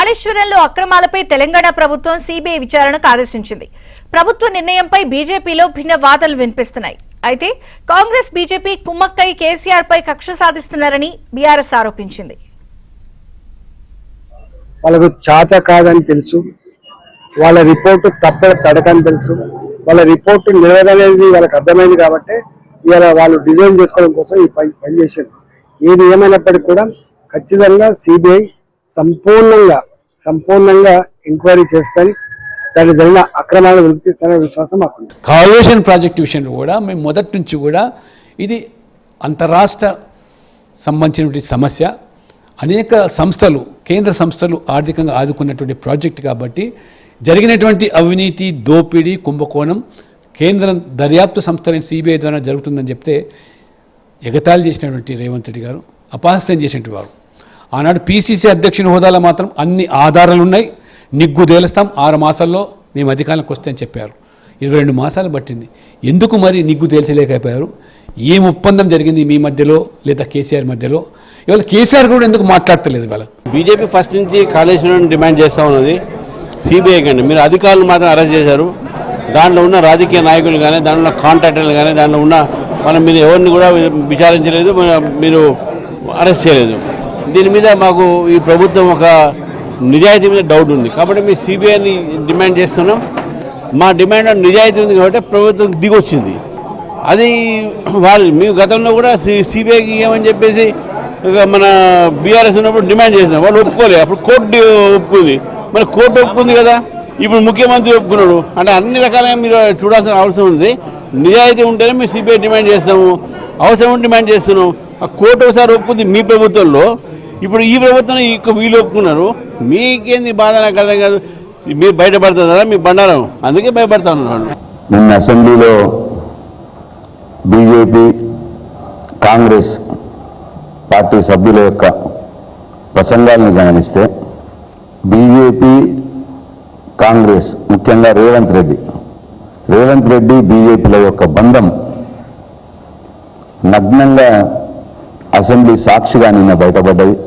కాళేశ్వరంలో అక్రమాలపై తెలంగాణ ప్రభుత్వం సిబిఐ విచారణకు ఆదేశించింది. ప్రభుత్వ నిర్ణయంపై బీజేపీలో భిన్న వాదనలు వినిపిస్తున్నాయి. అయితే కాంగ్రెస్ బీజేపీ కుమ్మక్కై కేసీఆర్ పై కక్ష సాధిస్తున్నారని బీఆర్ఎస్ ఆరోపించింది. వాళ్ళకు చాత కాదని తెలుసు, వాళ్ళ రిపోర్టు తడకని తెలుసు, వాళ్ళ రిపోర్టు నిలదనేది వాళ్ళకి అర్థమైంది కాబట్టి ఇవాళ వాళ్ళు డిజైన్ చేసుకోవడం కోసం ఈ పని చేశారు. ఏది ఏమైనప్పటికీ కూడా ఖచ్చితంగా సిబిఐ సంపూర్ణంగా ఎంక్వైరీ చేస్తాయి, దానికి జరిగిన అక్రమాలను గుర్తిస్తారనే విశ్వాసం మాకుంది. కాళేశ్వరం ప్రాజెక్టు విషయంలో కూడా మేము మొదటి నుంచి కూడా ఇది అంతరాష్ట్ర సంబంధించినటువంటి సమస్య. అనేక సంస్థలు, కేంద్ర సంస్థలు ఆర్థికంగా ఆదుకున్నటువంటి ప్రాజెక్టు కాబట్టి జరిగినటువంటి అవినీతి, దోపిడీ, కుంభకోణం కేంద్రం దర్యాప్తు సంస్థలైన సిబిఐ ద్వారా జరుగుతుందని చెప్తే ఎగతాళి చేసినటువంటి రేవంత్ రెడ్డి గారు, అపహాస్యం చేసినటువంటి వారు. ఆనాడు పిసిసి అధ్యక్షుని హోదాలో మాత్రం అన్ని ఆధారాలు ఉన్నాయి, నిగ్గు తేలుస్తాం, 6 మాసాల్లో మేము అధికారంలోకి వస్తే అని చెప్పారు. 22 మాసాలు పట్టింది. ఎందుకు మరి నిగ్గు తేల్చలేకపోయారు? ఏం ఒప్పందం జరిగింది మీ మధ్యలో లేదా కేసీఆర్ మధ్యలో? ఇవాళ కేసీఆర్ కూడా ఎందుకు మాట్లాడతలేదు? ఇవాళ బీజేపీ ఫస్ట్ నుంచి కాళేశ్వరం డిమాండ్ చేస్తూ ఉన్నది సిబిఐ కండి. మీరు అధికారులు మాత్రం అరెస్ట్ చేశారు. దాంట్లో ఉన్న రాజకీయ నాయకులు కానీ, దాంట్లో ఉన్న కాంట్రాక్టర్లు కానీ, దాంట్లో ఉన్న మీరు ఎవరిని కూడా విచారించలేదు, మీరు అరెస్ట్ చేయలేదు. దీని మీద మాకు ఈ ప్రభుత్వం ఒక నిజాయితీ మీద డౌట్ ఉంది కాబట్టి మేము సిబిఐని డిమాండ్ చేస్తున్నాం. మా డిమాండ్ నిజాయితీ ఉంది కాబట్టి ప్రభుత్వం దిగొచ్చింది. అది వాళ్ళు మేము గతంలో కూడా సిబిఐకి ఏమని చెప్పేసి మన బీఆర్ఎస్ ఉన్నప్పుడు డిమాండ్ చేసినాం, వాళ్ళు ఒప్పుకోలేదు. అప్పుడు కోర్టు ఒప్పుకుంది, మరి కోర్టు ఒప్పుకుంది కదా, ఇప్పుడు ముఖ్యమంత్రి ఒప్పుకున్నాడు. అంటే అన్ని రకాలుగా మీరు చూడాల్సిన అవసరం ఉంది. నిజాయితీ ఉంటేనే మేము సిబిఐ డిమాండ్ చేస్తాము, అవసరం డిమాండ్ చేస్తున్నాం. ఆ కోర్టు ఒకసారి ఒప్పుకుంది మీ ప్రభుత్వంలో, ఇప్పుడు ఈ ప్రభుత్వం వీళ్ళు ఒప్పుకున్నారు. మీకేంది బాధ? నాకు అర్థం కాదు. మీరు బయటపడుతున్నారా మీ బండారం? అందుకే భయపడతా ఉన్నాను. నిన్న అసెంబ్లీలో బీజేపీ, కాంగ్రెస్ పార్టీ సభ్యుల యొక్క ప్రసంగాలను గమనిస్తే బీజేపీ, కాంగ్రెస్, ముఖ్యంగా రేవంత్ రెడ్డి బీజేపీల యొక్క బంధం నగ్నంగా అసెంబ్లీ సాక్షిగా నిన్న బయటపడ్డది.